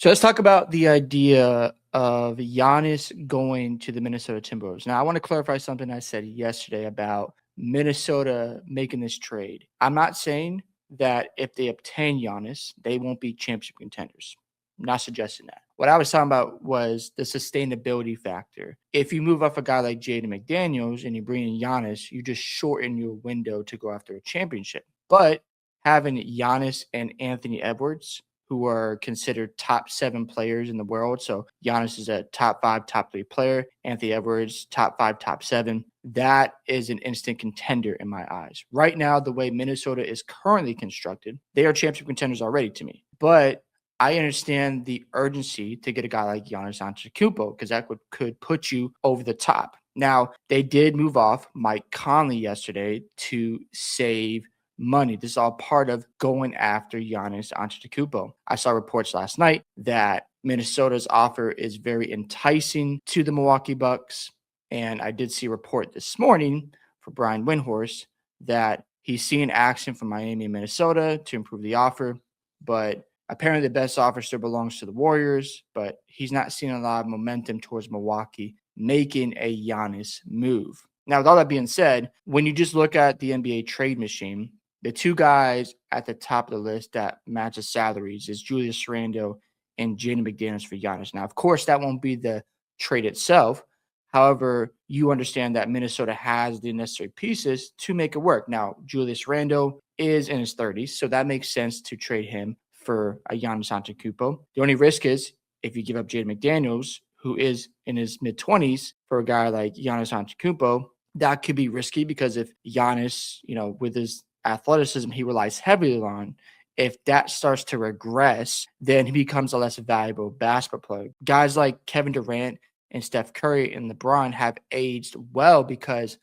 So let's talk about the idea of Giannis going to the Minnesota Timberwolves. Now, I want to clarify something I said yesterday about Minnesota making this trade. I'm not saying that if they obtain Giannis, they won't be championship contenders. I'm not suggesting that. What I was talking about was the sustainability factor. If you move off a guy like Jaden McDaniels and you bring in Giannis, you just shorten your window to go after a championship. But having Giannis and Anthony Edwards, who are considered top 7 players in the world. So Giannis is a top 5, top 3 player. Anthony Edwards, top 5, top 7. That is an instant contender in my eyes. Right now, the way Minnesota is currently constructed, they are championship contenders already to me. But I understand the urgency to get a guy like Giannis Antetokounmpo because that could put you over the top. Now, they did move off Mike Conley yesterday to save money. This is all part of going after Giannis Antetokounmpo. I saw reports last night that Minnesota's offer is very enticing to the Milwaukee Bucks, and I did see a report this morning for Brian Windhorst that he's seeing action from Miami and Minnesota to improve the offer, but apparently the best offer still belongs to the Warriors, but he's not seeing a lot of momentum towards Milwaukee making a Giannis move. Now, with all that being said, when you just look at the NBA trade machine, the two guys at the top of the list that match the salaries is Julius Randle and Jaden McDaniels for Giannis. Now, of course, that won't be the trade itself. However, you understand that Minnesota has the necessary pieces to make it work. Now, Julius Randle is in his 30s, so that makes sense to trade him for a Giannis Antetokounmpo. The only risk is if you give up Jaden McDaniels, who is in his mid-20s, for a guy like Giannis Antetokounmpo, that could be risky because if Giannis, with his athleticism he relies heavily on, if that starts to regress, then he becomes a less valuable basketball player. Guys like Kevin Durant and Steph Curry and LeBron have aged well because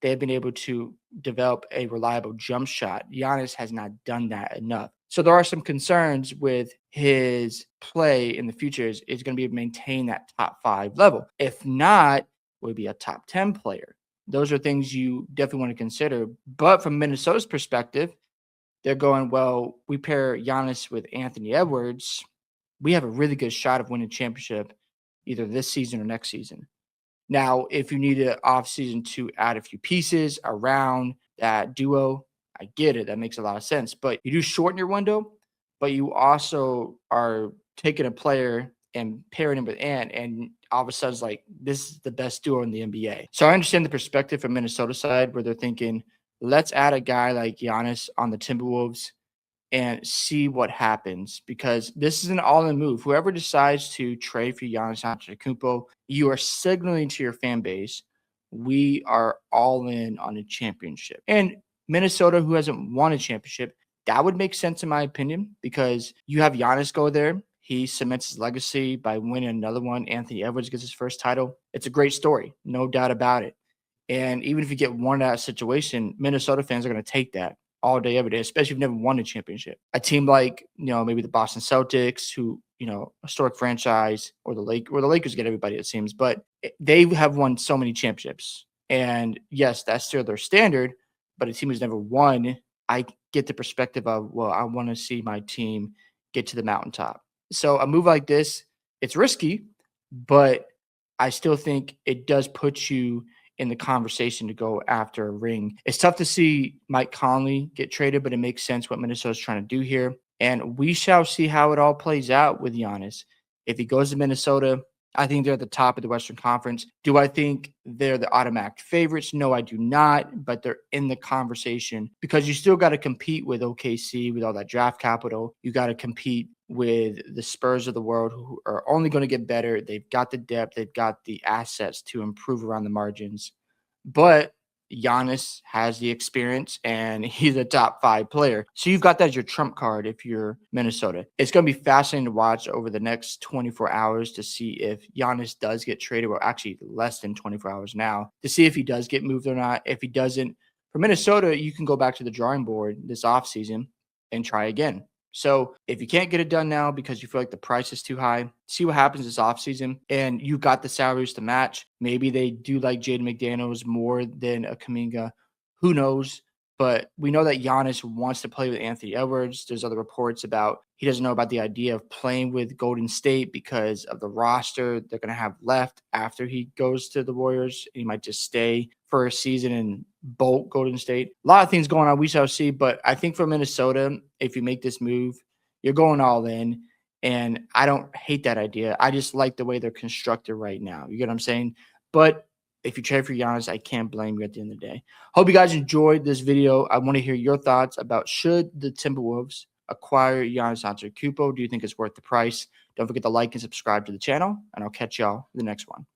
they've been able to develop a reliable jump shot. Giannis has not done that enough. So there are some concerns with his play in the future. Is going to be maintain that top 5 level. If not, will be a top 10 player. Those are things you definitely want to consider. But from Minnesota's perspective, they're going, well, we pair Giannis with Anthony Edwards. We have a really good shot of winning a championship either this season or next season. Now, if you need an offseason to add a few pieces around that duo, I get it. That makes a lot of sense. But you do shorten your window, but you also are taking a player and pairing him with Ant, and all of a sudden it's like, this is the best duo in the NBA. So I understand the perspective from Minnesota side where they're thinking, let's add a guy like Giannis on the Timberwolves and see what happens because this is an all-in move. Whoever decides to trade for Giannis Antetokounmpo, you are signaling to your fan base, we are all in on a championship. And Minnesota, who hasn't won a championship, that would make sense in my opinion because you have Giannis go there. He cements his legacy by winning another one. Anthony Edwards gets his first title. It's a great story, no doubt about it. And even if you get one out of situation, Minnesota fans are going to take that all day, every day, especially if you've never won a championship. A team like, maybe the Boston Celtics, who, historic franchise, or the Lakers get everybody, it seems, but they have won so many championships. And yes, that's still their standard, but a team who's never won, I get the perspective of, well, I want to see my team get to the mountaintop. So a move like this, it's risky, but I still think it does put you in the conversation to go after a ring. It's tough to see Mike Conley get traded, but it makes sense what Minnesota's trying to do here. And we shall see how it all plays out with Giannis. If he goes to Minnesota, I think they're at the top of the Western Conference. Do I think they're the automatic favorites? No, I do not, but they're in the conversation because you still got to compete with OKC with all that draft capital. You got to compete with the Spurs of the world who are only going to get better. They've got the depth. They've got the assets to improve around the margins. But Giannis has the experience and he's a top 5 player. So you've got that as your trump card if you're Minnesota. It's going to be fascinating to watch over the next 24 hours to see if Giannis does get traded, or actually less than 24 hours now, to see if he does get moved or not. If he doesn't, for Minnesota, you can go back to the drawing board this offseason and try again. So if you can't get it done now because you feel like the price is too high, see what happens this offseason. And you got the salaries to match. Maybe they do like Jaden McDaniels more than a Kuminga. Who knows? But we know that Giannis wants to play with Anthony Edwards. There's other reports about he doesn't know about the idea of playing with Golden State because of the roster they're going to have left after he goes to the Warriors. He might just stay for a season and bolt Golden State. A lot of things going on. We shall see. But I think for Minnesota, if you make this move, you're going all in. And I don't hate that idea. I just like the way they're constructed right now. You get what I'm saying? But if you trade for Giannis, I can't blame you at the end of the day. Hope you guys enjoyed this video. I want to hear your thoughts about should the Timberwolves acquire Giannis Antetokounmpo. Do you think it's worth the price? Don't forget to like and subscribe to the channel, and I'll catch y'all in the next one.